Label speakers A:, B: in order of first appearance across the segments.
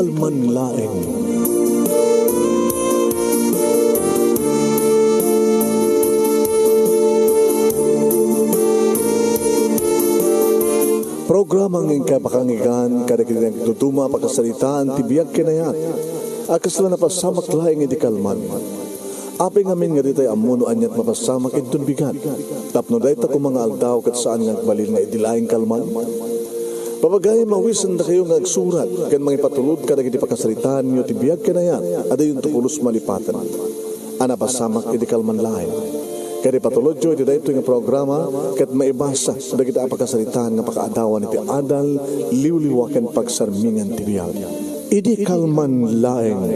A: kalman laeng. Programang ng kapakangigan, kadagdag tutuma pagkasalitaan, tibiyag kinayat, akas na napasamak laing iti kalman. Aping amin nga ditay amuno anyat mapasamak itun bigat. Tapno dahi ta kung mga aldaw kat saan nga balil nga idilaing kalman. Papagay mawisan na kayo nga agsurat, kan mga ipatulod ka nagiti pagkasalitaan nyo, tibiyag kinayat, ada yung tukulos malipatan. Anapasamak iti kalman laing. Kaya patulod jo, iti dahito yung programa, kat maibasa, dagiti apagkasalitaan nga pakaadawan iti adal, liwliwakan pagsarmingan tibiyag. Idi kalman laeng.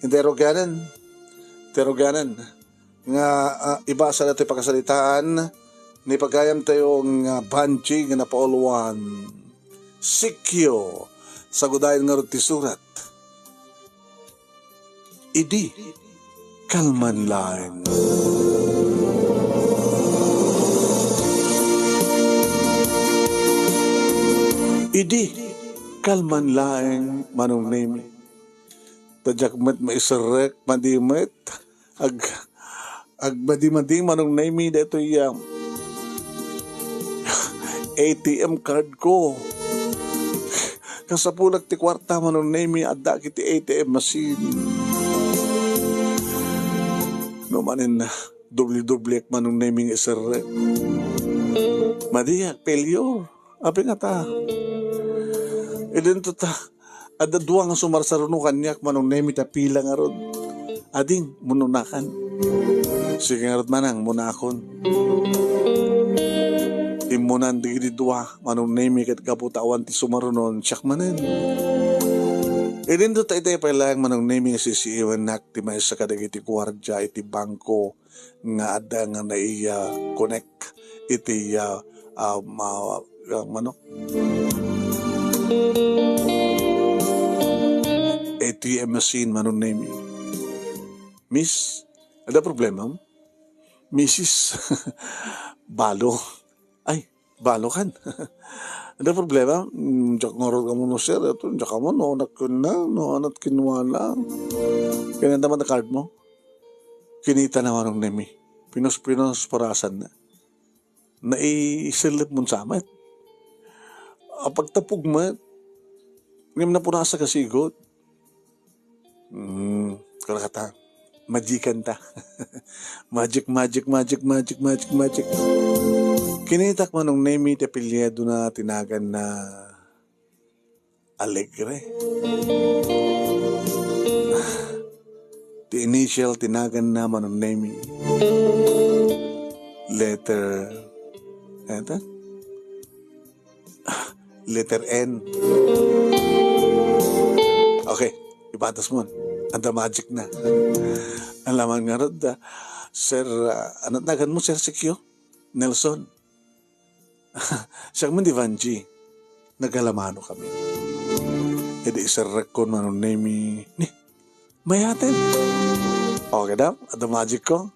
B: Interoganan, nga ibasa na ito pagkasalitaan, ni pagayam tayong banchi nga napauluan, sikyo, sa gudayan nga ti surat. Idi kalman laeng. Idi kalman laeng manong name. Tadyak met maisarek madimet ag madi manong name dito yung ATM card ko. Kasapulag ti kwarta manong name adda kiti ATM machine. No manin na doble manong naming isarek. Madiyak failure. Abi nga ta. Idin to ta. Ada dua nga sumarsaruno kanyak manong nemi ta pila nga ron. Ading mununakan. Sige nga ron manang munakon. Imunan di dua manong nemi kat kaputawan ti sumarunon siyak manen. Idin to ta itay pailang manong nemi nga sisiiwan nak ti may sa kadagiti kuwardya iti bangko nga ada nga naiya connect iti ATM machine manong name. Miss, ada problema? Mrs. Balo. Ay, balo kan. Ada problema? Diyak ngorot ka mo no sir. Ito, diyak ka mo no. Anak ko na. No, anak kinuwala. Kaya naman na card mo. Kinita na manong name. Pinos parasan na. Naisilip mo sa amat. Pagtapog mo, ngayon na po nasa kasigot. Kalakata. Magikan ta. Magic. Kinitak man nung name iti apelyido na tinagan na Alegre. The initial tinagan naman ng name. Letter N. Okay, ibatas mo. Anda magic na. Alaman nga rin Sir, ano tagan mo, Sir Sikyo? Nelson. Siya man di Vanji. Nagalamano kami. E di Sir Rekon manong name ni mayatin. Okay daw, anda magic ko.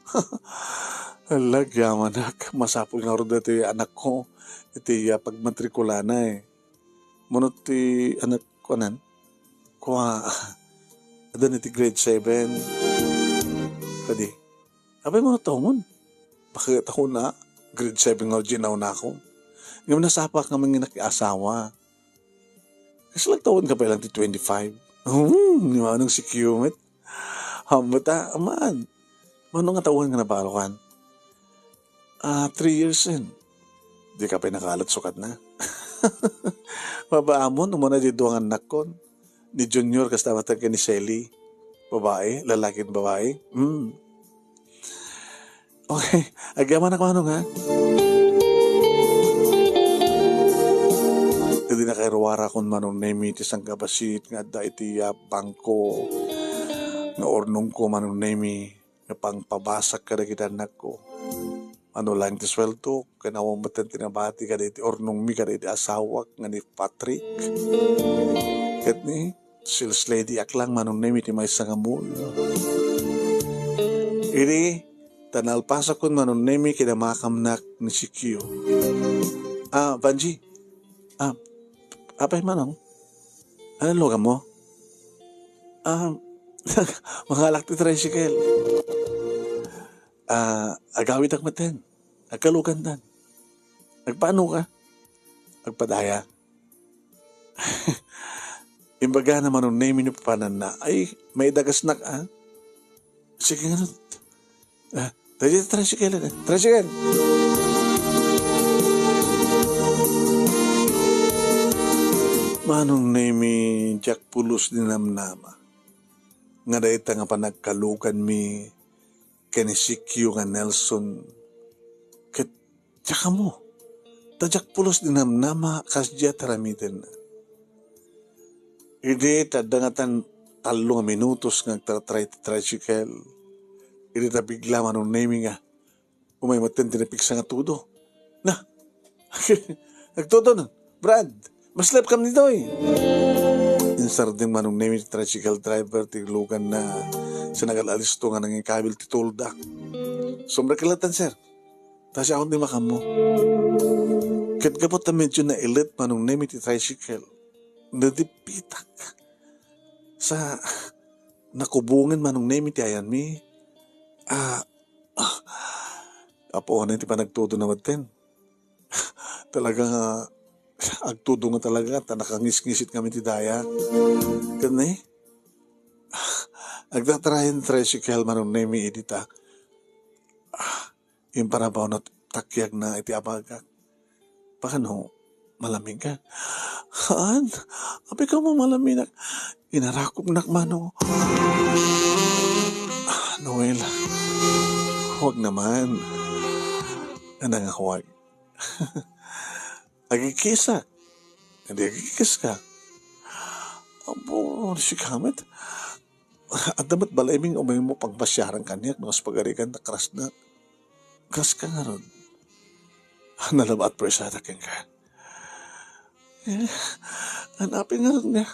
B: Alagyaman nak. Masapul nga rin dito yung anak ko. Iti pagmatrikula na eh. Munot ti anak ko nan. Kuha. Adan iti grade 7. Kadi. Abay mo na taon. Bakit ako na? Grade 7 nga ginaw na ako. Ngayon nasapak nga mga nakiasawa. Kasi lang taon ka pa lang ti 25. Ni manong si Qmet. Hamata, aman. Manong nga taon nga nabalukan. 3 years in. Di ka pa nakalat sukat na. Mabaamon, umuna dito ang anak ko. Ni Junior, kasama tayo ni Shelly. Babae, lalaking babae. Okay, agyaman ako ano nga. Hindi na kay Ruwara kung manong name iti sang kabasit nga da iti bangko nga ornong ko manong name nga pang pabasak ka na kita anak ko. Ano lang ti sweldo, kanawang matan tinabati ka iti ornong mi ka iti asawak nga ni Patrick. Kat ni, sales lady aklang manong name iti may sangamul. Ini, tanalpasa kun manong name kinamakam nak ni Sikyo. Vanji, apay manong, Ano lugar mo? Ah, mga alak ti tricycle. Agawid ak maten. Agkalugan dan. Agpaano ka? Agpadaya. Imbaga naman nung name niyo papanan na, ay, may dagasnak ah. Sige nga nun. Tayo tricycle. Tricycle! Manong name Jack Pulos ni Namnama. Nga dahita nga panagkalugan mi kanisikyo nga Nelson. Kat tsaka mo. Jack Pulos ni Namnama kasya taramiten na. Hindi tadangatan talo nga minutos nga tricycle. Hindi ta bigla manong name nga. Umay matin tinapiksa nga tudo. Na, nagtuto nun. Brad, maslap kam nito eh. Insarding manong name tricycle driver tiglugan na sa nagalalisto nga nanging kabil titulda. Sombra kilatan sir. Tasya akong di makamo. Kat kapot na medyo na elite manong name ti tricycle. Nadipitak. Sa nakubungin manong name ti ayan mi. Apo na iti pa nagtudo na matin. Talaga agtudo nga talaga at nakangis-ngisit kami ti daya. Ganun eh. Agtatarahin tricycle manong name edita. Yung parabaw na takyag na iti abagak. Paano? Malamig ka? Haan? Api ka mo malamig na. Inarakop nakmano. Noel. Huwag naman. Ano nga huwag? Agikisa. Hindi agikis ka. Abo, si Kamet. At damat balaiming umay mo pagbasyarang kanyak. Mas pagarikan na kras na. Kras ka nga ron. Nalabat presada kang ka. Hanapin nga ron niya.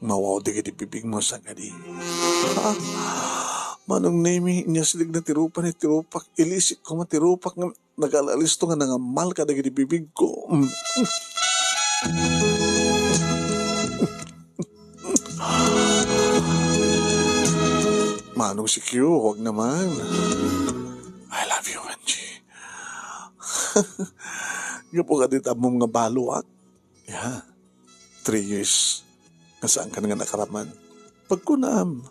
B: Mawaw di ka di bibig mo sa kadi. Manong name niya silig na tirupan ni tirupak. Ilisik ko matirupak nga nag-alalisto nga nangamal ka di bibig ko. Manong si Q, huwag naman. I love you, Angie. Gapo ka dito mong nga baluak. Yeah. 3 years. Nasaan ka nga nakaraman? Pagkunam.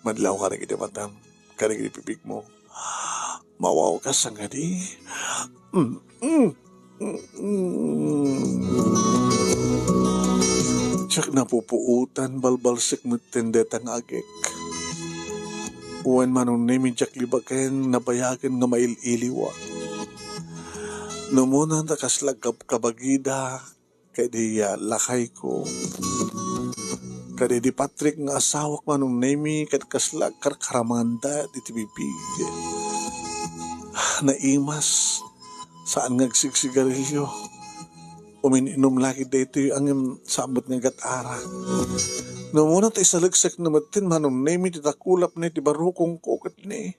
B: Madlaw ka rin matam. Ka rin pipig mo. Mawaw ka sa nga di. Tsak napupuutan balbalsik mo tendetang agik. Uwan manong name tsak libaken nabayagan nga mail-iliwa. Numuna na kaslag kabagida kay di lakay ko. Kaya di Patrick nga asawak manong name kat kaslag karkaramanda di tibibig. Naimas saan ngagsigsigarilyo. Umininom lagi dito ang sabot nga gatara. Numuna tayo salagsak na matin manong name ti takulap ni ti barukong kokot ni.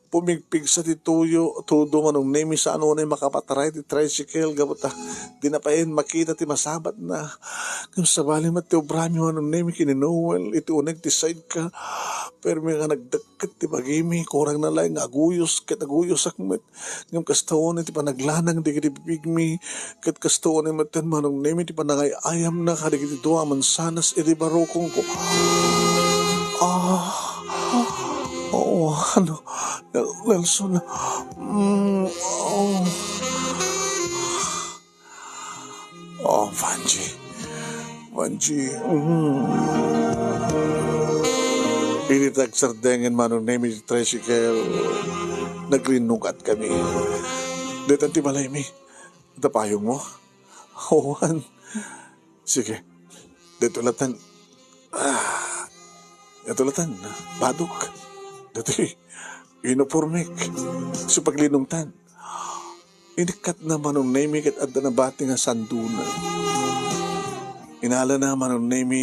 B: Pumigpig sa tituyo, todo manong name sa ano na makapataray ti tricycle. Gabata, di na pa yun makita ti masabat na. Kung sabali mat ti obrami manong name kininowel, iti unag ti side ka. Pero may nga nagdagkat ti bagimi, kurang na lang aguyos, kat aguyos akmet. Ngam kastaon ti panaglanang di kiti pipigmi, kat kastaon ni matan manong name ti panangay ayam na kadigiti doa mansanas iti barukong ko. Oo, ano, Nelson, Vanji, Initag sardengan manong name ni tricycle, nagrinukat kami. Dito ti malay mi, tapayong mo, Owan, sige, dito latan, badok. Dati, inopormek. Sa paglinungtan. Inikat na manong name kat adda na bati nga sanduna. Inala na manong name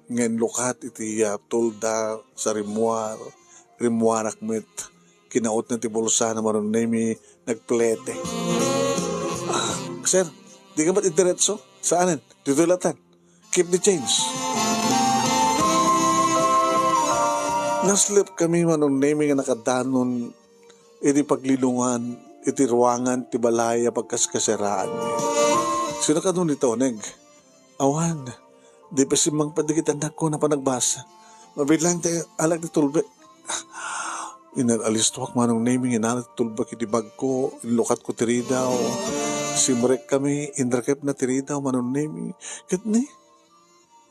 B: ngen lukat iti tolda sa rimuarak met. Kinaot na ti bulsa na manong name nagplete. Sir, di ka ba't indiretso? Saanan? Dito latan. keep the change. Naslip kami manong name nga nakadanon, iti paglilungan, iti ruangan, ti balaya, pagkaskasiraan. Sino ka doon ito, Neg? Awan, di pa si Mang Padikit anak ko na panagbasa. Mabilang tayo, alag na tulbe. Inalistuak manong naming inalat tulba kiti bag ko, inlukat ko tiridaw. Simrek kami, indrakep na tiridaw manong naming. Kat ni,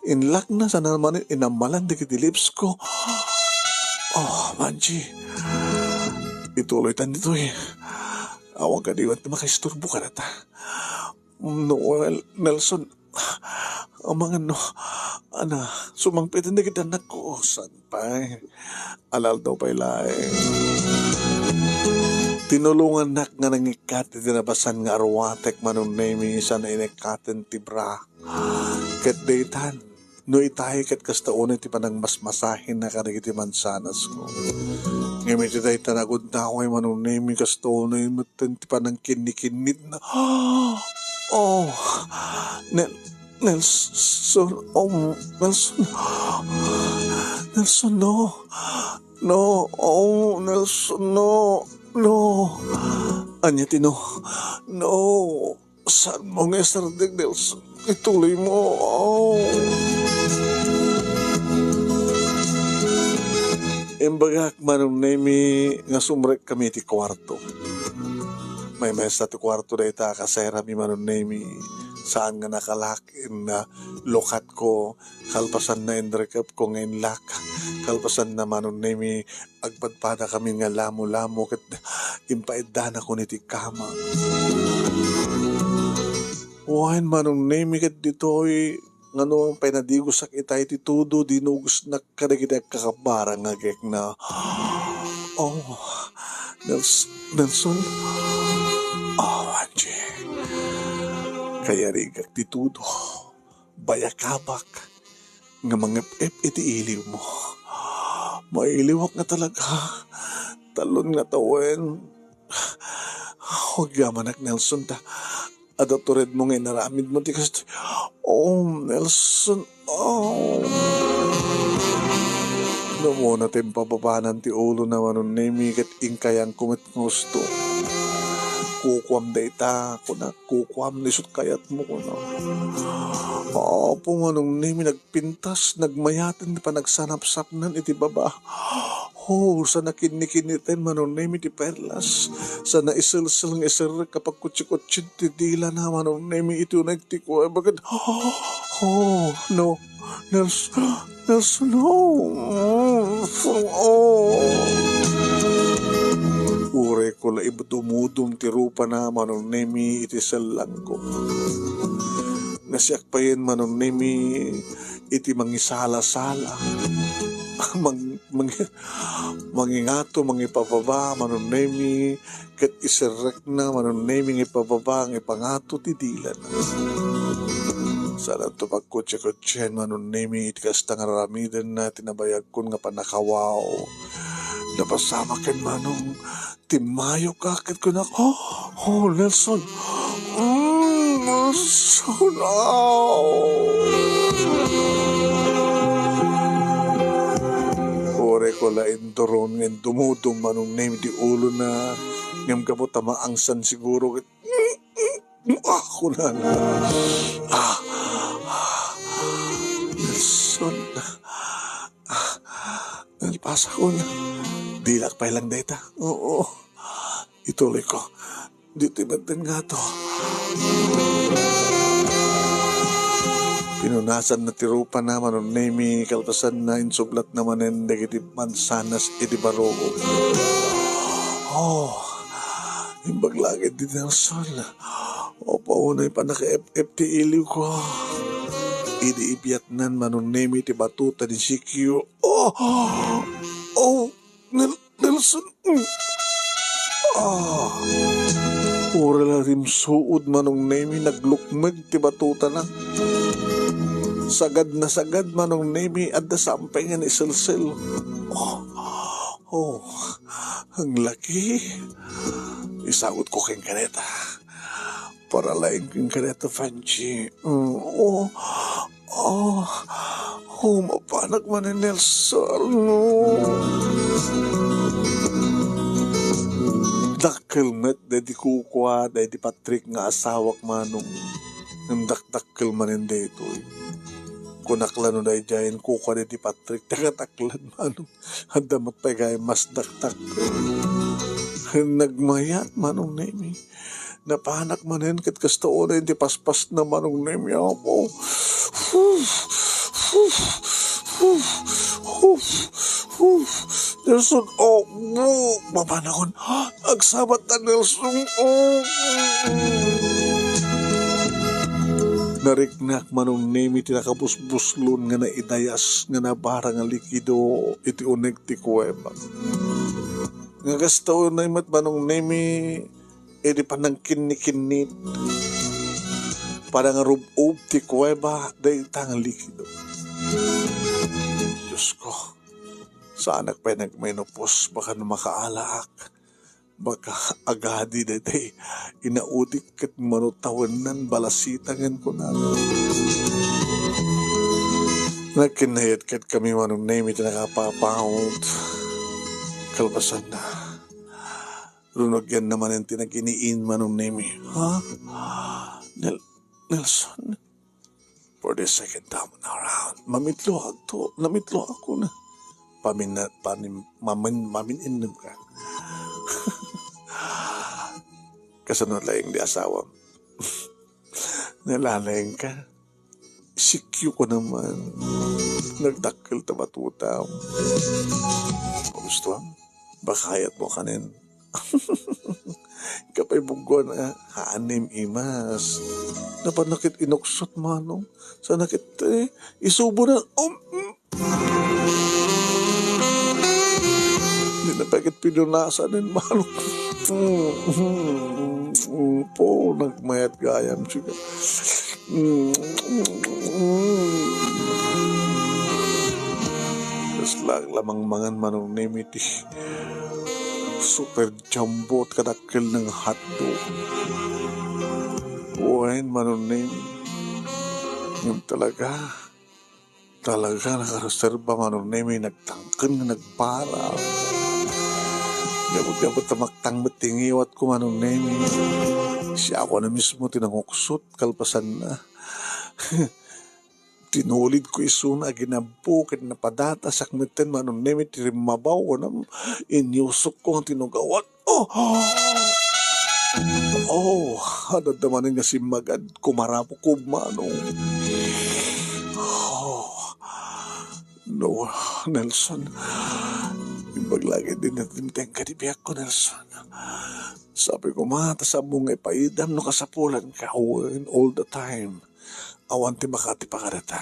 B: inlak na sana naman inamalan di kiti lips ko. Oh, Manji. Ituloy tan dito eh. Awang ka diwat na makaisturbo ka na ta. Noel, Nelson, ang mga sumangpitan na kita anak ko. San pa eh. Alal daw pa ilay. Tinulungan nak nga nangikat, tinabasan nga arwatek manong name isa na inikaten tibra. Kat daytan, no itahi kat kasta unay ti panang masmasahin na kanagiti mansanas ko. Ngayon ti day tanagod na ako ay manong name kasta unay matan ti panang kinikinit na. Oh, Nelson, oh, Nelson. Nelson, no. No, oh, Nelson, no. No. Anya tino. No. Saan mo nga sardig, Nelson? Ituloy mo. Oh. Imbagak manong nemi nga sumrek kami ti kwarto. May mesa ti kwarto na ita kasera mi manong nemi. Saan nga nakalakin na lokat ko, kalpasan na indrekap ko ngayon lak, kalpasan na manong nemi, agpadpada kami nga lamo-lamo, kat impaiddan ako niti kama. Wahan manong nemi kat dito'y, nga noong pinadigo sak itay ti tudo, dinugos na kadagita kakabarang agek na, oh, Nelson, oh, Angie. Kaya rigak titudo, bayakabak, nga mga iti iliw mo. Mailiwak nga talaga, talon nga tawen. Huwag yamanak Nelson ta, adaptored mo ngayon naramid mo, tikas, oh Nelson, oh. Namo na tempapapanan ti ulo na manun nemi kat ingkayang kumit gusto. Kukwam da ita, kukwam nisot kayat mo ko na. Apo nga nung nimi nagpintas, nagmayatin pa nagsanap-sapnan iti baba. Oh, sa nakinikinitin manong nimi ti perlas, sa naisilsil ng isir kapag kutsi-kutsi ti dila na manong nimi ito nagtiko. Bakit? Oh, no, Nelson, no. Oh. Ure ko la ibadumudum ti rupa na manong nemi iti salang ko. Nasiyak pa yun manong nemi iti mangisala-sala. Mangingato, mangipababa, manong nemi kat isirek na manong nemi ngipababa, ngipangato ti dila na. Sana to pagkutsi-kutsyan manong nemi iti kasta nga ramidan na tinabayag kun nga panakawaw. Napasama ken manong timayo kakit ko na, oh, Nelson. Nelson, Ore ko la indoron ng dumudong manong name di ulo na ngam kamo tamaangsan siguro. Ako na. Nelson. Nalpasa ko na. Dilak pa lang data. Oo. Ituloy ko. Dito ibadan nga to. Pinunasan na tirupa naman ng nemi, kalpasan na insublat naman ng negitib mansanas iti baroo. Oh, imbaglagid di Nelson. O paunay pa naka-FFT iliw ko. Idi ibiatnan manong nemi ti batuta ni Sikyo. Oh, Nelson. Ura la rim suod manong nemi naglukmag ti batuta na. Sagad na sagad manong nemi at nasampay nga ni Silsil. Oh, ang laki. Isagot ko keng kaneta. Para laing keng kaneta, Fanchi. Oh, mapanag man ni Nelson, no. Dakkel met, dedi kukwa, dedi Patrick nga asawak manong. Ng dakdakkel man hindi ito. Kunaklan no dahi jayan kukwa dedi Patrick, tagataklan manong. Hadamat pa gaya mas dakdak. Nagmayat manong nemi. Napahanak manin kat kasto na hindi paspas na manong nemi ako. Nelson, mapanahon. Agsabat na Nelson. Nariknak manong nemi tinakabusbuslon nga na idayas nga na barang nga likido iti unig ti kuweba. Nga gasto na imat manong nemi iti panangkin ni kinit. Parang nga rubub ti kuweba dahi tangang likido. Diyos ko, sa anak pa nagmenopos, baka na makaalaak, baka agadi na day, inaudik kat manutawanan, balasitangan ko na. Nagkinayat kat kami manong name ito nakapapahod, kalbasan na. Runog yan naman yung tinaginiin manong name. Ha? Nelson? For the second time around, namitlo ako na. Mamininom ka. Kasunod lang di asawa. Nalalayang ka. Sikyo ko naman. Nagdakil ta matutam. Gusto mo? Bakayat mo kanin. Kapay bugo na haanim imas. Napanakit inuksot manong. Sa nakit isubo na. Hindi na pagkat pinunasan din manong. Po, nagmayat gayam siya. Tapos lang lamang mangan manong nemiti. Super jumbo at kadakil ng hotdog. Buhayin manong nemi. Yung talaga nakareserba manong nemi. Nagtangkan na nagpara. Gabot-gabot tamaktang matingiwat ko manong nemi. Siya ako na mismo tinanguksot, kalpasan na. Tinulid ko isuna, ginabukit na padata, sakmitin manong nemi, tirimabaw ko na, inyusok ko ang tinugawat. Hadadamanin nga si Magad, kumarapo ko manong. No, Nelson. Baglagi din natin tayong kadibiyak ko, Nelson. Sabi ko, sa mong ipaidam no kasapulan ka all the time. Awan ti makati pakarata.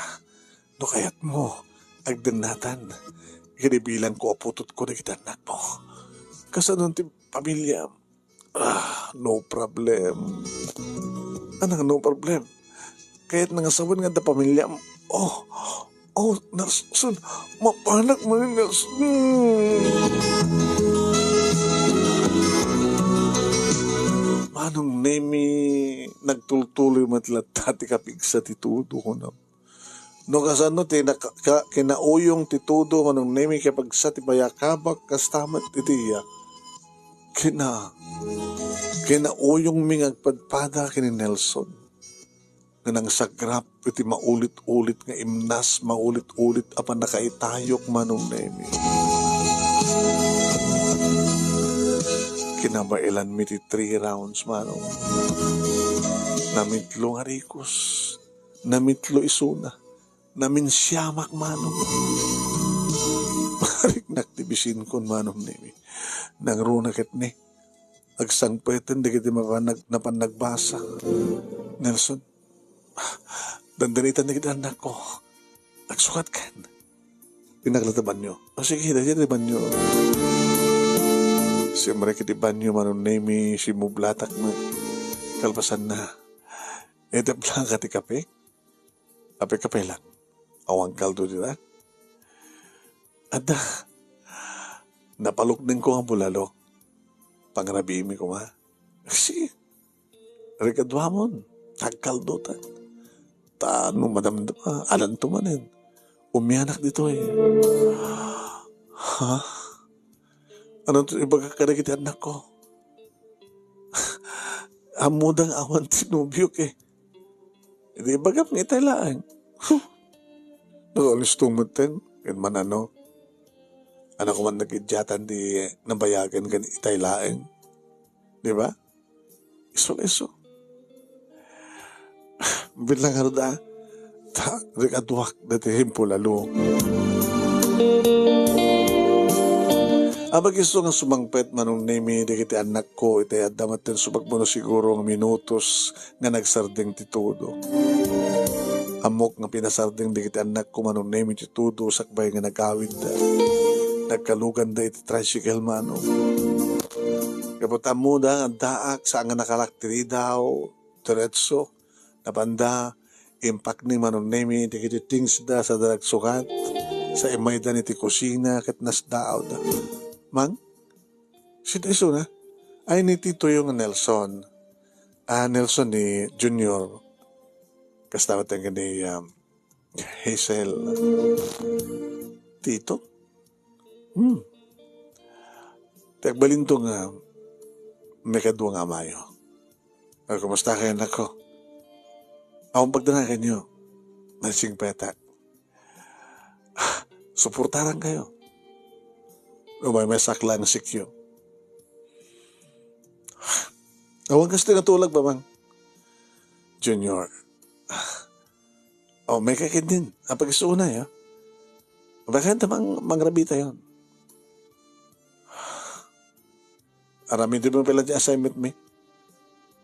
B: No kayat mo, agdanatan. Ginibilan ko aputot ko na kitanak mo. Kasanon ti pamilya. No problem. Anang no problem? Kaya't nangasawan nga da pamilya. Nelson, mapanak mo ni Nelson. Manong nemi, nagtultuloy matlat tati kapig sa titudo ko na. No kasano, kinauyong titudo manong nemi kapag sa tibayakabak kastamat itiya. Kinauyong mingagpadpada kini Nelson. Na nang sagrap, iti maulit-ulit nga imnas, maulit-ulit apan nakaitayok manong nemi. Kinabailan mi ti 3 rounds manong. Namitlo nga rikos, namitlo isuna, naminsyamak manong. Marik naktibisin kon manong nemi. Nang runakit ni, agsangpetan, di kiti nagbasa. Nelson, dandanitan na kita anak ko. Nagsukat kan. Pinaglataban nyo. Sige, dahil nyo. Siyempre kitiban nyo manon nemi si mublatak mo. Kalpasan na. Edap lang kati kape. Kape lang. Awang kaldo dita. Ada. Napalok din ko ang bulalo. Pangrabimi ko ma. Sige. Rekadwamon. Tagkaldo ta. Tano madamdama, alan tumanin. Umiyanak dito eh. Ha? Ano to ibaga kadagiti anak ko? Amudang awan tinubyok eh. Hindi bagap ng itailaan. Nakalis tumutin. Yan man ano. Anak ko man nagidyatan di nabayagan kan itailaan. Di ba? Iso. Bilang ano da. Rikadwak dati himpo lalo. Abag iso nga sumangpet manong nemi di kiti anak ko itay adamat din subagmono siguro ng minutos nga nagsarding titudo. Amok nga pinasarding di kiti anak ko manong nemi titudo sakbay nga nagawid da. Nagkalugan da iti tricycle mano. Kaputan mo da nga daak sa nga nakalaktiri daw diretso napanda impact ni manong nemi di kiti things da sa daragsukat sa imay da niti kusina kat nasdaaw da. Mang, sino iso na? Ay ni Tito yung Nelson. Nelson ni Junior. Kastamat ang ni Hazel. Tito? Tagbalintong may kadwa nga mayo. Kumusta kayo anak ko? Akong pagdanakan nyo. Nasing petak. Suportaran kayo. May sakla ng sikyo. Awang kasi tinatulag ba, Mang? Junior. May kakit din. Pag-isuna, ya. Bakit namang mangrabita yun? Aramin din mo pala di assignment me.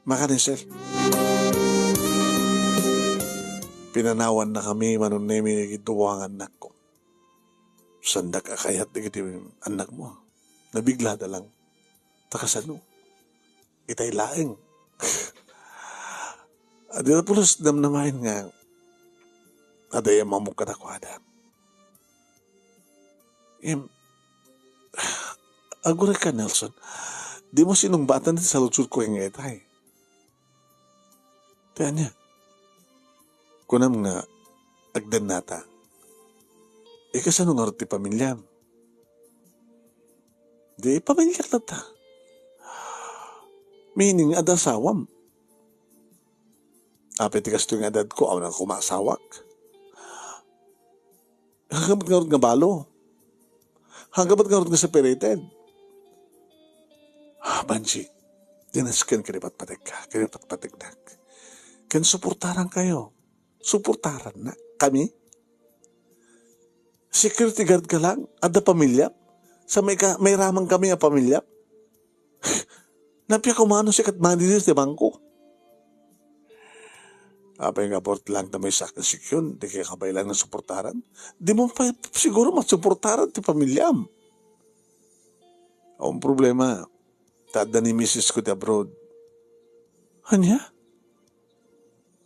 B: Makanisil. Pinanawan na kami, manunemi, gituwangan na ko. Sandak akayat di kiti anak mo. Nabigla na lang. Takasano. Itay laeng. Di na pulos damnamain nga. Adaya mamuk ka na ko ada. Agure ka Nelson. Di mo sinumbatan sa lutsud ko yung etay. Tiyan niya. Kunam nga agdan nata. Kasano nga ti pamilya? Di pamilya na ta. Meaning, adasawam. Apet kas yung adad ko, aw nang kumasawak. Hanggabat nga nga balo. Hanggabat nga separated. Banji, dinaskan kiripat patik ka, kiripat patik na. Kan suportaran kayo. Suportaran na. Kami? Security guard ka lang? Ada pamilya? Sa may ramang kami ang pamilya? Napya kumano sikat manager di bangko. Apay nga port lang na may sakasik di kaya kabay lang ng suportaran. Di mo pa siguro masuportaran ti pamilyam. Ang problema, tada ni Mrs. ko di abroad. Hanya?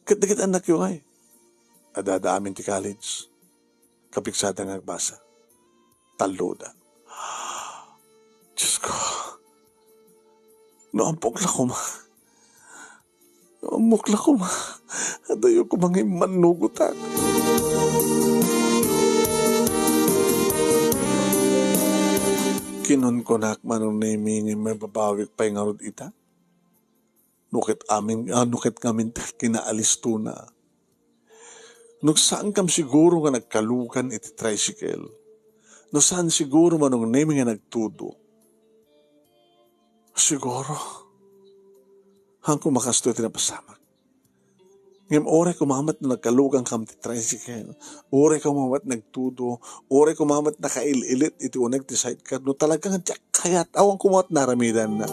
B: Kat-dikit anak yung ay. Adada amin ti college. Kapiksada nga agbasa. Taluda. Diyos ko. Naampok la ko ma. Naampok la ko ma. Adayo ko mga manugutan. Kinon ko na akmanong naimingin may babawik pa yung arod ita. Nukit ngamin kinaalis to na. Nung saan kam siguro nga nagkalukan iti tricycle. Nung saan siguro manong name nga nagtudo. Siguro. Hang kumakasto iti napasamak. Ngayong oray kumamat na nagkalukan kam ti tricycle. Oray kumamat nagtudo. Oray kumamat nakaililit iti unag ti sidecar. No talagang kayat awang kumamat naramidan na.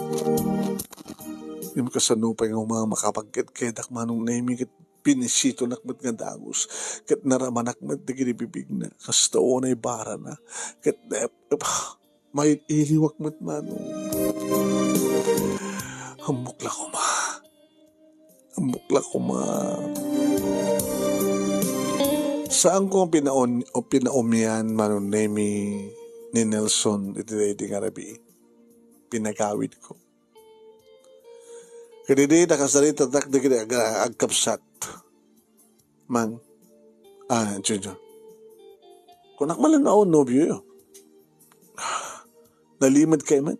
B: Yung kasanupay ng mga makapagkit-kedak manong naming pinisito nakmat nga dagos. Kat naraman nakmat na ginibibig na. Kastaon ay bara na. Kat may iliwak mat manong. Hamukla ko ma. Hamukla ko ma. Saan ko pinaumyan manong nemi ni Nelson iti dating Arabi? Pinagawid ko. Kadi nakasarita tak di agkapsat. Man, Junior. Kung nakmalan na ako, nobyo yun. Nalimad kayo man.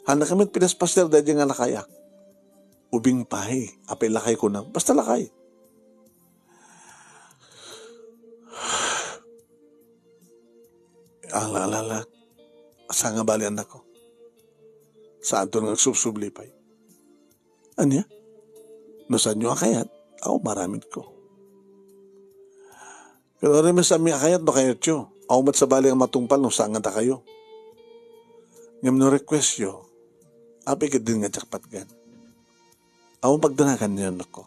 B: Handa kami pinaspaster dahil nga lakaya. Ubing pahay. Apay lakay ko na. Basta lakay. Alala. Asa nga bali anak ko. Saan to nagsubsublipay? Anya? No saan nyo akayat? Ako maramit ko. Pero rin sa aming akayat no kayo tiyo. Ako mat sa bali ang matungpal no saan nga ta kayo. Ngam no request yo. Api ka din nga jakpat gan. Ako pagdanakan niya ko.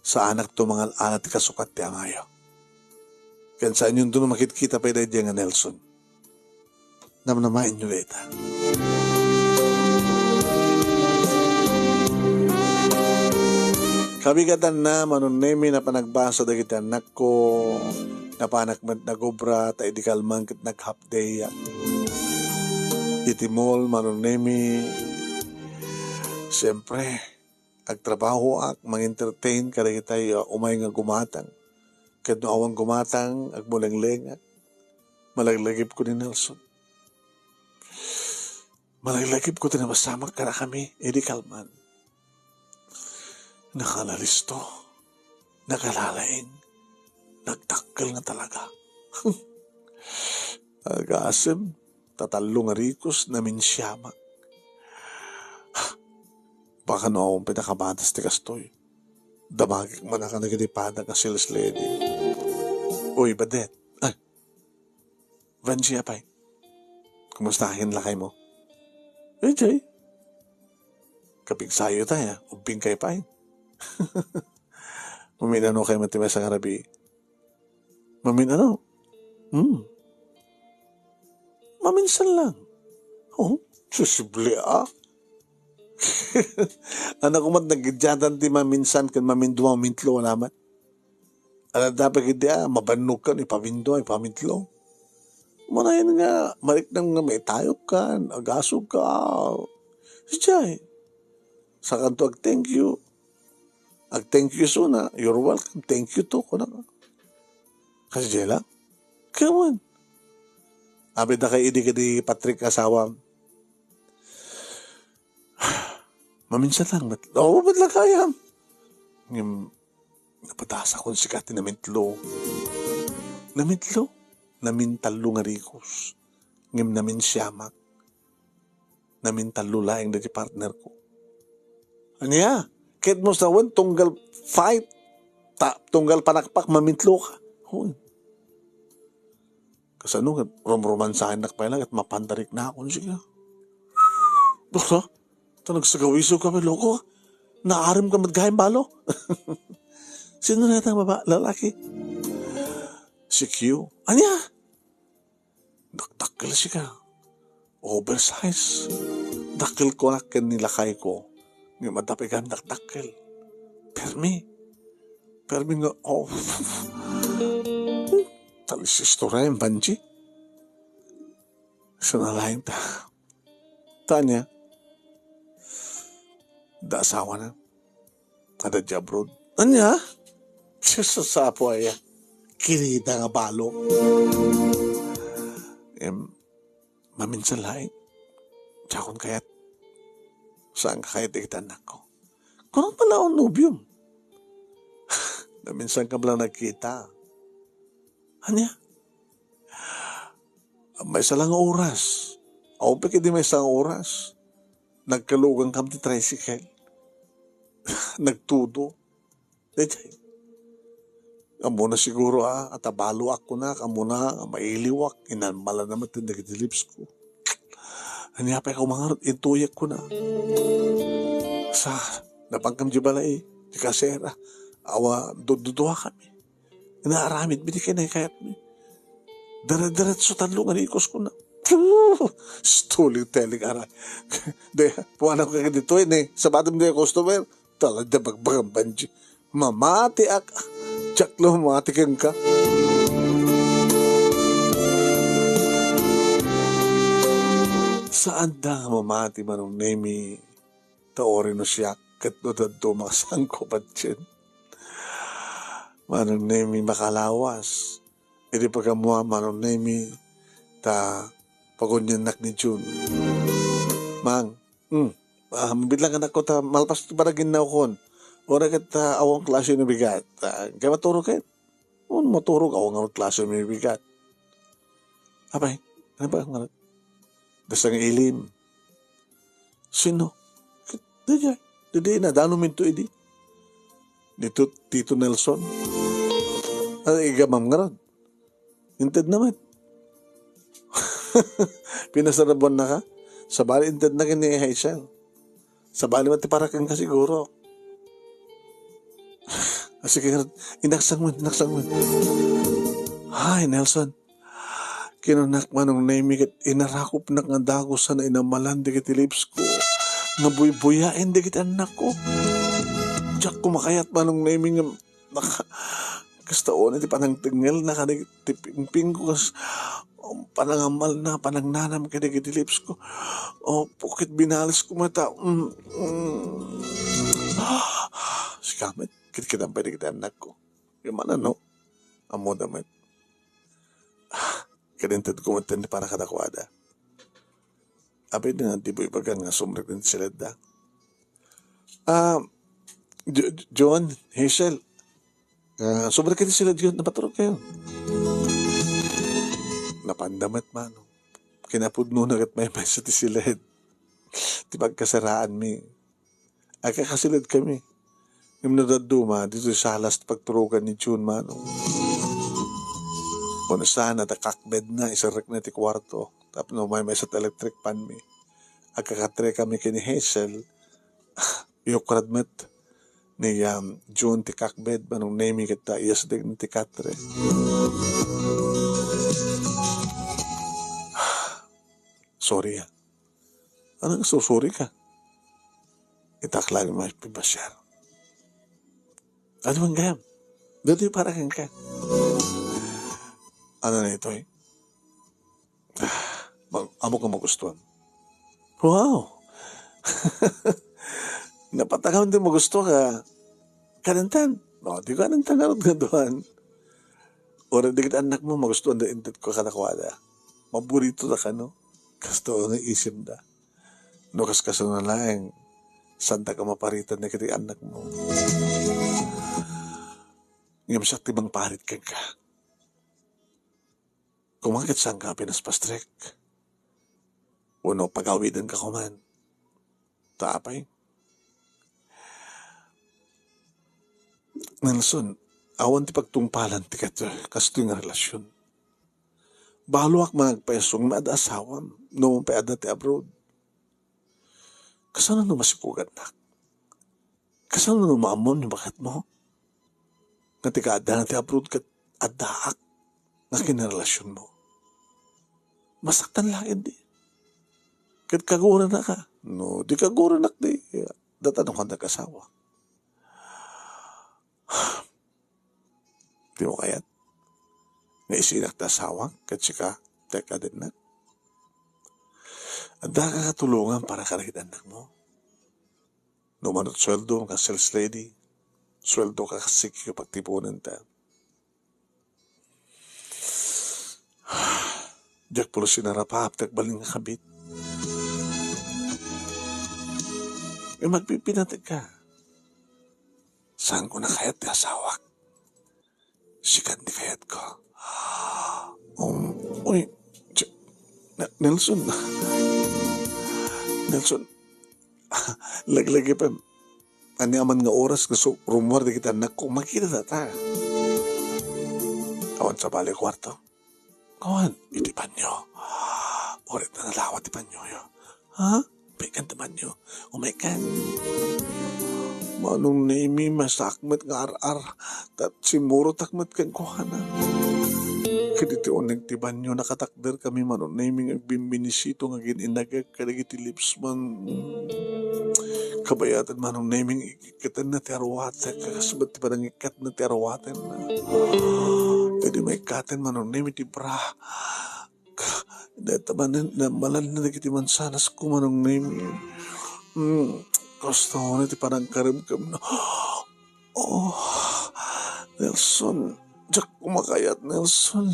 B: Sa anak to mga alat kasukat ti angayo. Kaya saan yun doon makikita pa yung nga Nelson. Namnamain nyo leta. Kabigatan na manunemi na panagbasa da kita anak ko na panakmat na gobra ta idikal man kit naghapday itimol manunemi siyempre agtrabaho ak mang-entertain kada kita umay nga gumatang kahit no awang gumatang agmulang-lenga malaglagip ko ni Nelson malaglagip ko din na masamak ka na kami idikal man nakalalisto, nakalalaing, nagtakkel nga talaga. Agasim, tatalo nga rikos na minsyamak. Baka no akong pinakabatas ti kastoy. Damagik man ka nagadipada ka sales lady. Uy, badet. Ay, Vanji apay. Kumustahin lakay mo? Eh, Jay. Kapigsayo tayo, umping kay pay. Maminano kayo matibay sa Arabi. Maminano? Maminsan lang. Oh, susibli Anak ko mat nagidyadan ti maminsan kan mamindwa mamintlo naman. Alam dapat kiti mabannog ka ipamindwa ipamintlo. Manayin nga marik nang nga may tayok ka agasog ka. Siyay. Sa kanto thank you. Thank you so na. You're welcome. Thank you to. Kasi Jela, come on. Abid na kay idi ka di Patrick asawa. Maminsan lang. Ba't lang kaya? Napatasa kong sikat na mintlo. Namintalo nga rikos. Namin siyamak. Namintalo laing na di partner ko. Ano ya? Kahit mo sa tunggal fight, tunggal panakpak, mamintlo ka. Huy. Kasi ano, romansahin na pa lang at mapandarik na ako siya. Baka, ito nagsagawiso kami, loko. Naarim ka madgahing balo. Sino na itang lalaki? Si Q. Anya? Dakdakil siya. Oversize. Dakil ko na kanilakay ko. Nga madapi kami nakdakil. Permi nga, talis istorya yung banji. Sanalayin ta. Tanya, da asawa na. Kada di abroad. Anya? Siya sa apo ay kirita nga balo. Maminsan laing. Tsakon kayat. Saan ka kaya tigitan ko? Kung pala ang nubyum. Na minsan ka lang nagkita. Anya? May salang oras. Ako pa kaya may isang oras. Nagkalugang kam ti tricycle. Nagtudo. Dejay. Amo na siguro at abalo ako na. Amo na mailiwak. Inanmala naman ito nagdilips ko. Anya pa ikaw mga ituyak ko na. Sa napangkam di balay. Di kasera. Awa duduwa kami. Inaaramid. Binigay na ikayat mi. Darat-darat so talungan ikos ko na. Storytelling aray. De, puwanap ka dito eh. Sa batam na yung customer. Talaga bagbagang banji. Mamati ak. Tsak lo, mamati kang ka. Saan da mamati manong nemi taori no siya kat no dadto makasangko patsin. manong nemi makalawas. Iti pagkamuha manong nemi ta pagunyanak ni June. Mang, bilang anak ko ta malpas paragin na kon. Ora kita awang klase na bigat. Kaya maturo kayo. Maturo ka awang klase na bigat. Abay, ano ba ang dasang ilim? Sino? Didi na, dano minto idi. Dito, Tito Nelson. Igamam nga ron. Inted naman. Pinasarabon na ka. Sabali inted na kini Hazel. Sabali mati para kang ka siguro. Sige, inaksang mo. Ay, Nelson. Kinunak manong naimikit inarakop na nga dagos na inamalan di kiti lips ko. Nabuy-buyain di kiti anak ko. Diyak kumakayat manong naiming kastaon iti panang tingel na kanitiping ko kas panangamal na panangnanam kiti kiti lips ko. Pukit binalis ko mata. Si Kamet, kit-kitang pwede kita anak ko. Yung mana no? Amo damit. Kadintad ko matindi para kadakwada. Abay din ang tiboy bagan nga sumrik din sila da. John, Hazel, sumrik din sila John, napaturog kayo. Napandamat mano. Kinapudno na kat may sa tisilid. Di pagkasaraan mi. Ay kakasilid kami. Yung nadaduma, dito sa last pagturugan ni June mano. Kung saan natakakbed na, isarek na ti kwarto. Tapos may sa electric pan mi. Agkakatre kami kini Hazel. Yukradmet ni June ti kakbed. Manong name kita, iyas din ti katre. Sorry ya. Anong sorry ka? Itaklang may pibasyar. Ano bang gayam? Dito para kang ka. Ano na ito eh? Amo ka magustuhan. Wow! Napatakaw din magusto ka. Kanantan. No, di ko kanantan karot nga doon. Ora di kita anak mo magustuhan da intet ko kanakwada. Maburito na ka no? Kasto na isip da. No kaskaso na lang. Santa ka maparitan na kiti anak mo. Ngam siya tibang parit ka ka. Kumakit saan ka pinaspastrek. Uno, pagawidan ka kuman. Taapay. Nelson, awan ti pagtungpalan ti kato, kasto yung relasyon. Balo ak magpesong maada asawam, no paada ti abroad. Kasano no masipugan na? Kasano no maamon yung bakit mo? Natika na ti abroad kat adaak na kinarelasyon mo. Masaktan lang hindi. Kat kaguran na ka. No, di kaguran na di. Datanong ka nag-asawa. Di mo kayat. Naisinak na asawa. Kat sika, teka din na. Anda ka katulungan para karakitan anak mo. No manot sweldo ka sales lady. Sweldo ka kasiki kapag tipunan ta. Diyak pulo sinarapap, tagbaling nga kabit. E magpipinatig ka. Saan ko na kayat di asawak? Sikat di kayat ko. Uy, Nelson. Nelson, laglagi pa. Anyaman nga oras, gusto rumor di kita anak ko, makita na ta. Awan sa bali kwarto. Kawan, itipan nyo. Orit na nalawat itipan nyo yo. Ha? Pekan teman nyo. Umekan. Manong naimi masakmet nga ar-ar. Tat simuro takmet kan kuhana. Kaditi oneng tiban nyo nakatakder kami manong naimi nga bimbinisito nga gininagag kadagiti lips man. Kabayatan manong naming ikitan na tiarwaten. Kakasabat ti parang ikat na tiarwaten na. Jadi may ikaten manong naming ti bra. Dahil taman na malal na nagiti mansanas ko manong naming. Gusto ko na ti parang karim-kam na. Nelson, Jack kumakayat, Nelson.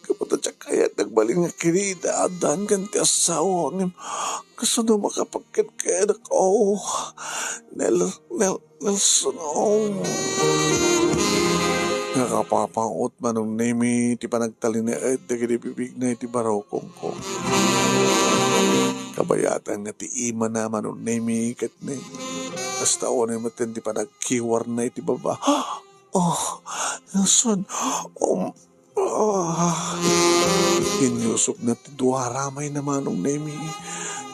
B: Kapag Jack kayat, nagbaling nga kirida, adan ganti asawa. Gusto na makapagkit kaya na ko. Nelson, oh. Nakapapangot manong nemi, ti panagtalin na dagiti bibig na iti barokong ko. Kabayatan nga ti ima na manong nemi, kat ni. Basta o na matin ti panagkiwar na iti baba. Oh, Nelson, inyusok na ti duwaramay na manong nemi.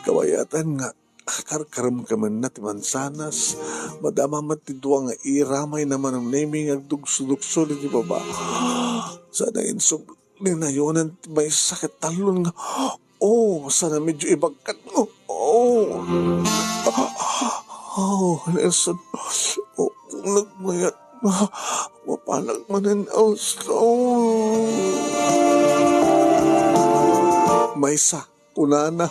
B: Kabayatan nga, karkaram ka man na ti mansanas, madama matidwa nga iramay naman ang naming agdugso-dugso di baba. Sana insog ninayonan may sakit talon nga. Oh, sana medyo ibagkat mo. Oh, Nelson. Oh, kung nagmayat, mapalag manin also. Maysa, kunana.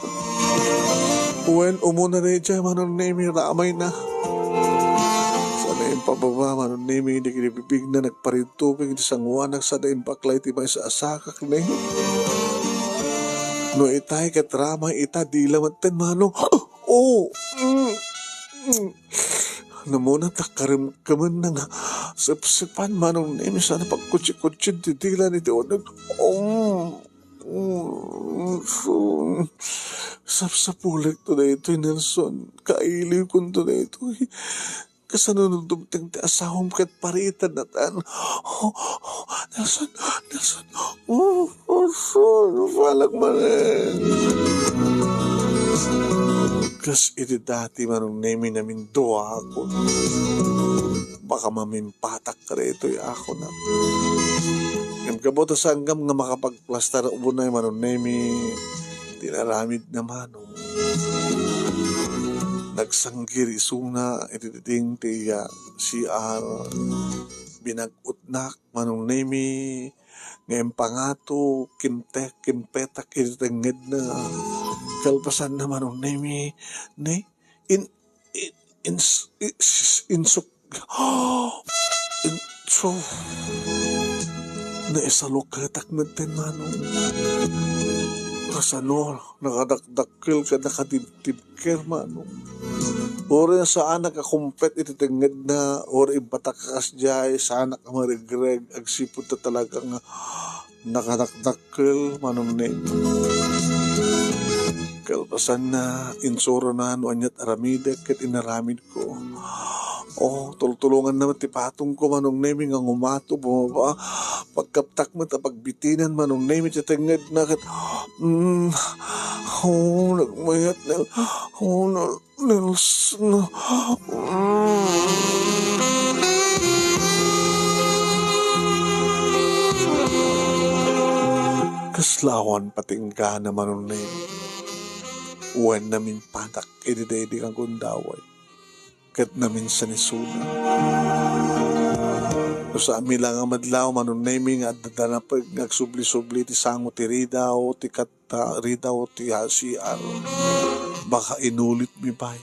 B: When umuna na dyan, manong nemi, ramay na. Sana yung pababa, manong nemi, hindi kinibibig na nagparintubig, di sangwanak, sana yung paklay, tibay sa asakak na no itay kat ramay, ita, di lamatan, manong, namuna takarim kaman na nga, sipsipan, manong nemi, sana pagkutsi-kutsi, titilan, iti unag, sapsapulik to na ito, Nelson. Kailiw kong to na ito. Kasanunod dumteng ti asawang kat paritan na tan. Nelson. Nelson, falag manin. Kas iti dati manong nemi namin doa ako. Baka mamimpatak ka rito ako na. Kaboto sa anggam nga makapagplastar ubunay manong nemi. Tinaramid naman, Nagsanggir isuna, ititing tiya, CR, binag-utnak, manong nemi, ngayon pangato, kimpetak, ititengid na, kalpasan na manong nemi, insuk, naisalok katak natin manong, kasano, nakadakdakil ka, nakatibtibker, manong. Ori sa anak akumpet, ititingid na, ori ibatakas jay, sa anak marigreg, agsipot na talagang nakadakdakil, manong name. Kalpasan na, insuro na, anyat aramidek, kat inaramid ko. Tultulungan naman ti patong ko manong nemi nga ngumato bumaba pagkaptak mo pagbitinan manong nemi ti tenged na kat nagmayat Nelson kaslawan patingga na manong nemi uwan namin panak ididedi kang kundaway kat namin sa nisuna. Sa amin lang ang madlaw, manong naming at dadanapag nagsubli-subli ti sango ti ridaw, ti kata ridaw, ti hasiar. Baka inulit mi pa'y.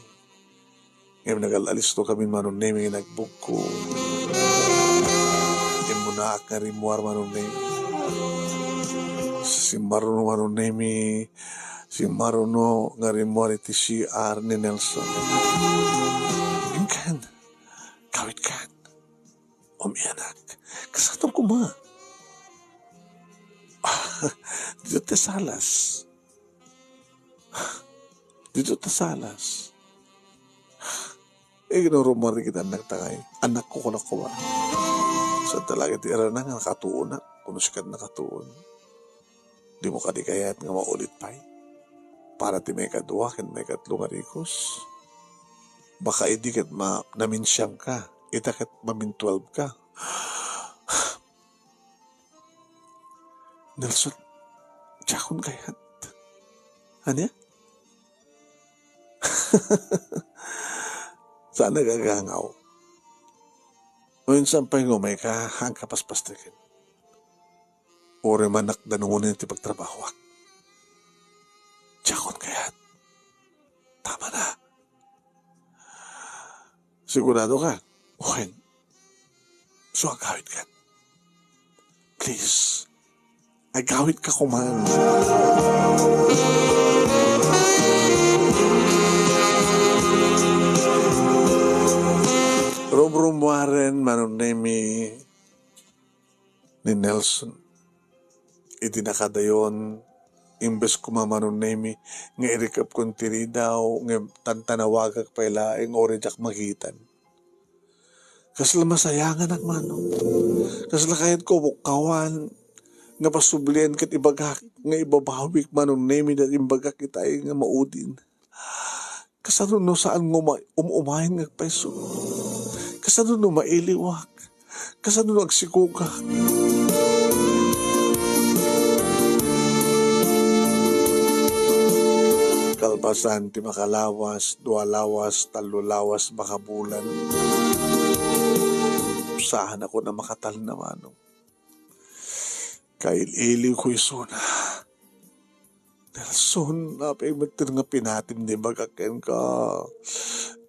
B: Ngayon nagalalis to kami manong naming nagbugko. Imunaak nga rimuar manong naming. Si Maruno manong naming, si Maruno nga rimuar iti CR ni Nelson. Kan, kawit kan. Umianak, kasatong kuma. Dito ta salas. Ginurumari kita nagtangay. Anak ko na kuha. So talaga ti na nga nakatuon na. Kung sikat nakatuon. Di mo kadikayat nga maulit pa'y. Para ti may kadua, kin may katlong arikos. Baka hindi kat naminsyang ka. Itakat mamin 12 ka. Nelson, tsakon kayat. Ano yan? Sana gagangaw. Ngayon sampay ko may kahang kapaspastrikin. Ore manak danunin iti pagtrabahwak. Tsakon kayat. Tama na. Sigurado ka? Okay. So agawid ka. Please. Agawid ka kuman. Rumrumwaren manunemi ni Nelson. Iti nakadayon imbes kumamanunemi nga irikap kong tiri daw nga tantanawagak pailaing orijak magitan. Kasla masayangan ang manong. Kasla kahit ko bukawan nga pasublian kat ibagak nga ibabawik manunemi na imbagak kita ay nga maudin. Kasano no saan nga umumahin nga peso. Kasano no mailiwak. Kasano no agsikukak. Kalpasan ti makalawas, dualawas, talulawas, makabulan. Saan ako na makatal na manong. Kaililiw ko isuna. Nelson, apay matir nga pinatim di bagaken ka.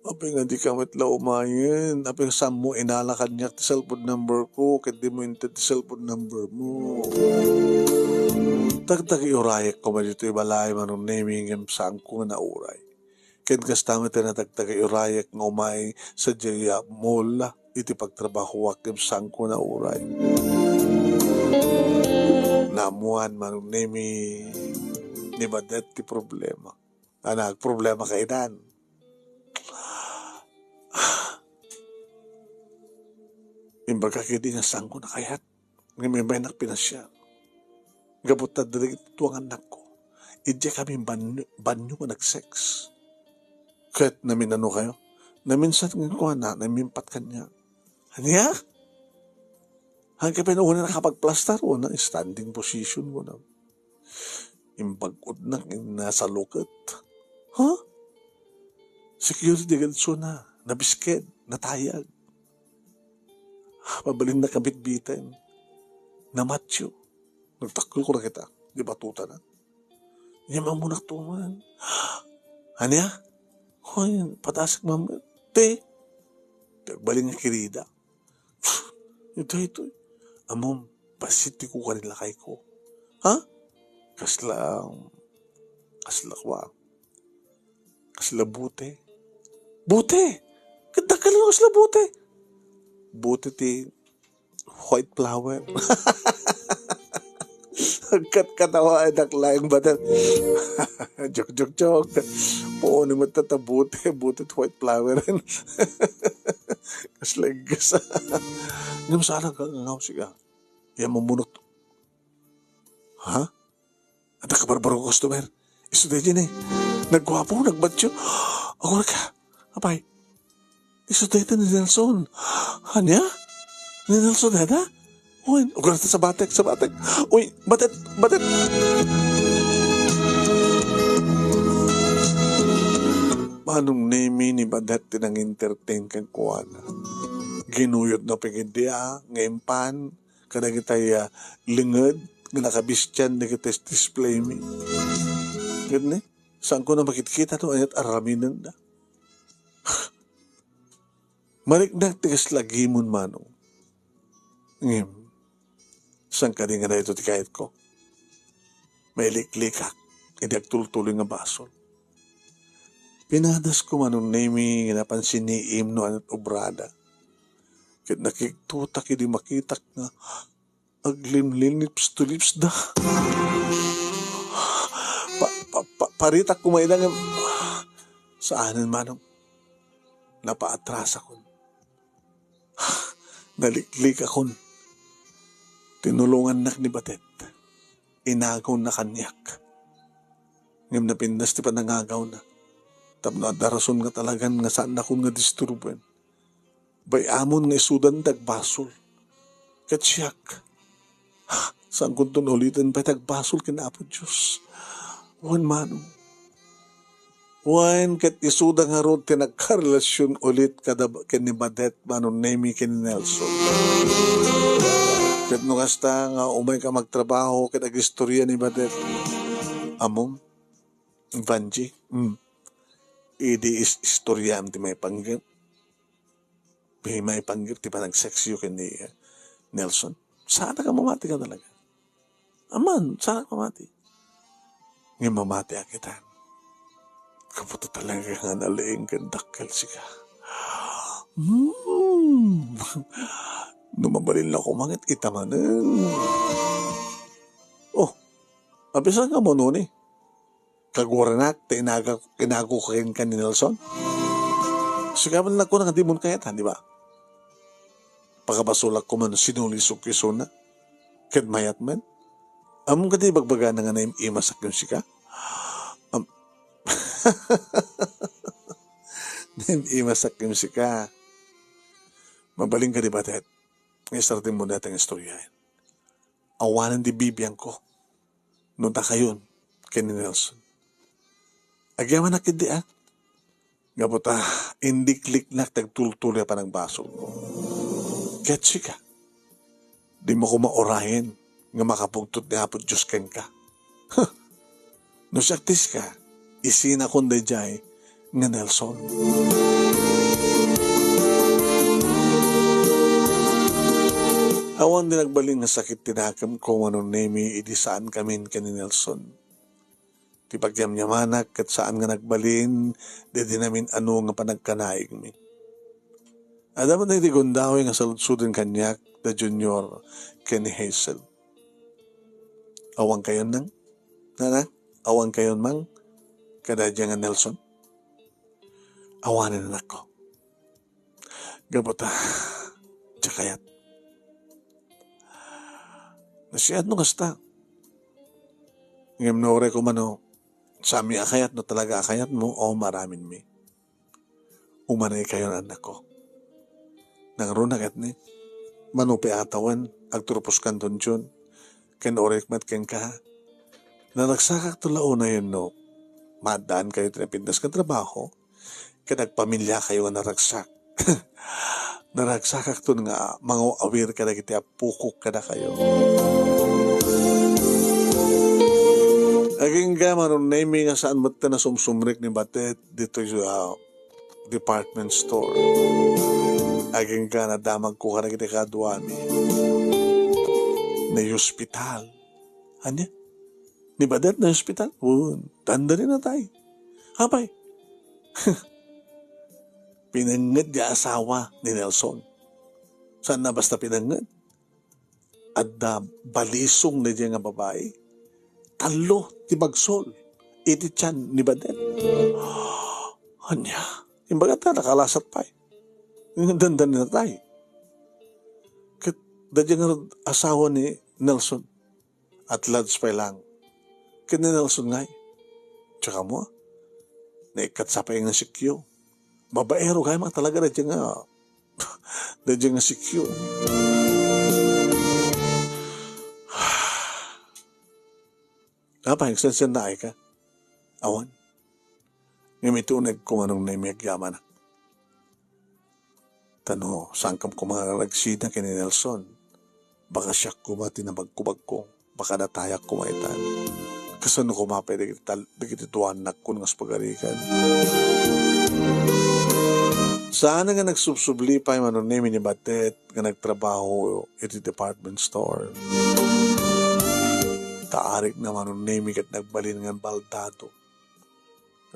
B: Apay nga di ka matla umayin. Apay saan mo inalakan niya ti cellphone number ko. Kaya di mo inta ti cellphone number mo. Tagtag iurayak ko ba dito ibalay manong naming saan ko nga nauray. Kaya kastamit na tagtag iurayak nga umay sa Jaya Mall. Iti pagtrabaho wakim saan ko nauray. Namuan manong nami ni Badet ti problema. Anak, problema kainan. Imbaga kiti nga saan ko na kayat. Nga may bayanak pinasya. Gabot na dali tuwang anak ko. Idya kami banyo nga nag-sex. Kahit namin ano kayo. Naminsan nga ko na, namimpat kanya. Hanya? Hanggang pa una nakapag-plaster o na standing position ko na. Imbagod na nasa lukat. Huh? Security ganso na. Nabisked. Natayag. Mabalin na kabit-bitin. Namatyo. Nagtakol ko na kita. Di ba tuta na? Yaman mo na tuman. Hanya? Hoy, patasik mama. Te. Nagbalin nga kirida. Ito. Amom, pasiti ko kanila kay ko. Ha? Kasla kwa. Kasla bute. Bute! Ganda ka lang kasla bute. Bute ti white flower. Katawa anak laing batat. Joke. Po ni mo tatabute. Bute white flower. Kasla gasa. Ngam sana ka ngaw siya. Yan mamunot. Ha? At nakabarbarong customer. Isuday din eh. Nagwapo, nagbatyo. Ako na ka. Apay. Isuday din ni Nelson. Hanya? Ni Nelson hada? Uy, ugar na sa batek. Uy, batet. Manong name ni Badet tinang entertain kang kuwana. Ginuyot na pagidya, ngayon pan, kada kita lingad, nga nakabistyan na kita display me. Ganun eh, saan ko na makikita to, ayat araminan na. Mariknag tigas lagi mo manong. Ngayon, saan ka din nga na ito tikayat ko? May liklikak, hindi agtultuloy nga basol. Pinadas ko manong name, napansin ni Imno at obrada. Kaya nakiktuta kini makitak na aglimlim lips to lips da. Paritak ko may lang saanan manong napaatras ako. Naliklik ako. Tinulungan nak ni Batet. Inagaw na kanyak. Ngam na pindas ti panangagaw na. Tapno at darason nga talagan nga saan ako nga disturban. Bay amon nga isudan tagbasol. Katsyak. Saan kong tunulitan pa tagbasol kinapo Diyos. Wan manong. Wan kat isuda nga ron tinagkarelasyon ulit kada kini Badet manong name kini Nelson. Kat nung hasta nga umay ka magtrabaho kat agistorya ni Badet. Amom. Vanji. Idi is istorya ti may panggap. may maipanggir, ti pa nag-sex you ni Nelson. Sana ka mamati ka talaga. Aman, sana ka mamati. Ngayon mamati akitan. Kaputo talaga nga nalaing kandakal siya. Numabalin na ko mangit itamanan. Oh, abisan ka mo noon eh. Kaguranak, kinago kayo ka ni Nelson. Sigaman lang ko na di mo kayatan, di ba? Pagkabasulak ko man sinulisog kiso na. Kadmayat man. Among ka di bagbaga na nga na imasak yung sika? Imasak yung sika. Mabaling ka di ba, Ted? Ngayon mo natin ang istoryahin. Awanan di bibiyang ko. Nunta kayon, kay ni Nelson. Agyaman na kindi Gabuta, hindi klik na tagtultuloy pa ng baso. Getsi ka. Di mo ko maurahin nga makapugtot ni Apo Diyos ken ka. No saktis ka, isina kong dayjay nga Nelson. Awan din nagbaling nga sakit tinakam ko anong nemi idisaan kami ni Nelson. Ti pagyamyamanak kat saan nga nagbalin, di namin ano nga panagkanaig mi. Adam na iti gundawi nga saludsudin kanyak da junior Kenny Hazel. Awang kayon nang? Nana? Awang kayon mang? Kadadya nga Nelson? Awanin na ako. Gabota, tsakayat. Nasiyad no kasta. Ngem nore ko mano, sami akayat no talaga akayat mo o maramin mi. Umanay kayo anak ko. Nangarunak at ni, manupi atawan, agturupos kan doon dyan, ken orek mat ken ka. Nanagsakak to launa yun no, madaan kayo tinapindas ka trabaho, ken nagpamilya kayo nga naragsak. Naragsakak to nga mga awir ka na kiti apukok ka na kayo. Aging gaman ang naming nga saan ba't na sumsumrik ni Batet dito sa department store. Aging ka na damag ko ka na kita kaduami. Na hospital. Ano? Ni Batet na hospital? Tanda rin na tayo. Hapay. Pinangad niya asawa ni Nelson. Saan na basta pinangad? At balisong na diya nga babae. Talo, ti bagsol. Iti tiyan ni Badet. Anya, imbaga ta, nakalasat pa eh. Dandan na tayo. Dadya nga asawa ni Nelson. At lads pa lang. Kaya ni Nelson nga eh. Tsaka mo, naikat sa payang na sikyo. Babaero kaya mga talaga dadya nga sikyo. Apa, nagsansan na ay ka? Awan. Ngayon may tunag kung anong naimiyagyaman na. Tano, saan kam kumaragsid na kini Nelson? Baka siya kumati na magkubag ko. Baka natayak kumaitan. Kasano kumapay dagitituan na kung nga spagarikan. Saan nga nagsubsubli pa yung anong name ni Batet nga nagtrabaho iti department store. Taarik naman ang nemi kat nagbalin ng baldado.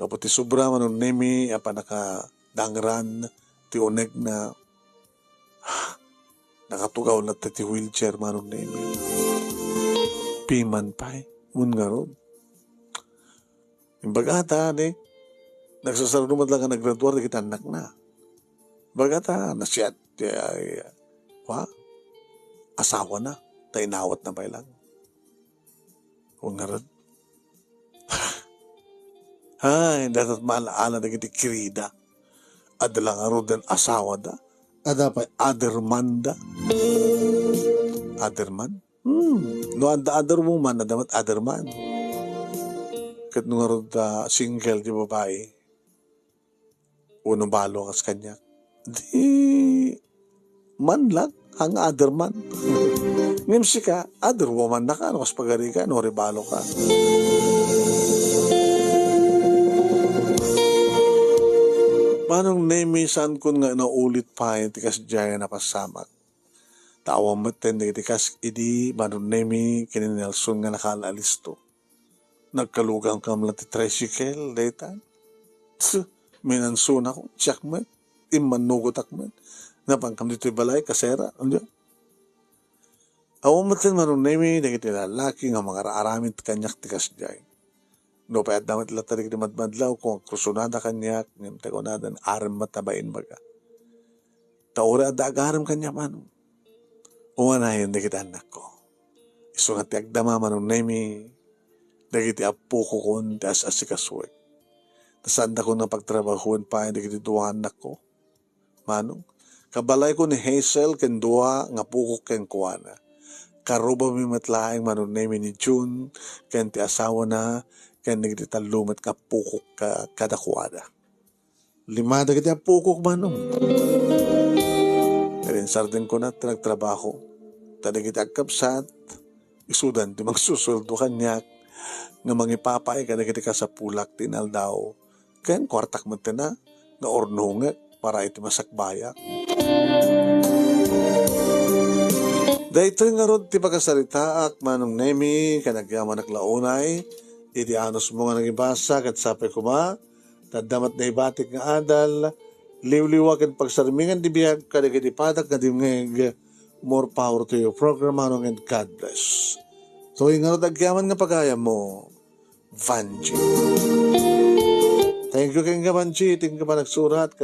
B: Kapag sobra man ang nemi, apa nakadangran, ti uneg na nakatugaw na ti wheelchair man ang nemi. Piman pa mun nga ron. Yung bagata, nagsasarunumad lang ang naggraduar, kita anak na. Bagata, nasyat, asawa na, tayo nawat na ba lang. Kung nga rin. Ay, dapat maalaala na kiti kirida. Adalang aro din asawa da. Ada pa otherman da. Otherman? No, anda other woman, adamat otherman. Kat nung aro da single di babae. Unong balo kas kanya. Di man lang ang otherman. Ngayon ka, other woman na ka, ano kas pagari ka, no rebalo ka. Manong nemisan kun nga naulit pa yung tikas jaya na pasamak. Tawang maten na tikas idi manong nemi kini Nelson nga nakalalisto. Nagkalugang kam lang ti tricycle, daytan. Minansuna ko, tsak man, imanugot akman. Napangkam dito balay, kasera, ano. Awang maten manong nemi, dagiti lalaki nga mga aramin kanyak tikas jay. No payat damat latarik di madmadlaw kung krusunada kanyak, ngam tagonadan, aram matabain baga. Taura at agaram kanya manong. Umanahin dagiti anak ko. Iso nga ti agdama manong nemi, dagiti apo ko kun ti as-asikasuwek. Tasanda ko na pagtrabahuan pa yung dagiti duwa anak ko. Manong, kabalay ko ni Hazel ken duwa nga pukok ken kuwana. Karuba mi matlaeng manong nemi ni June ken ti asawa na ken dagiti talumet nga pukok ka kada kuwana. 5 dagiti pukok manong. Kaya sarden ko na nagtrabaho. Tadagiti agkapsat, isudan ti magsusuldo kanyak nga mangipapay kadagiti kasapulak tinal daw. Ken kwartak man na nga ornunget para iti masakbayak. Dahito nga rod ti pagkasaritaak manong nemi kanagyaman naglaunay iti anos mo nga nagibasa kat sapay kuma tadamat na ibatik nga adal liwliwag at pagsarmingan di biyag kadagiti padak nga dimngeg more power to your program manong and God bless. So yung nga rod agyaman nga pagaya mo Vanji. Thank you kang Vanji, tingin ka pa nagsurat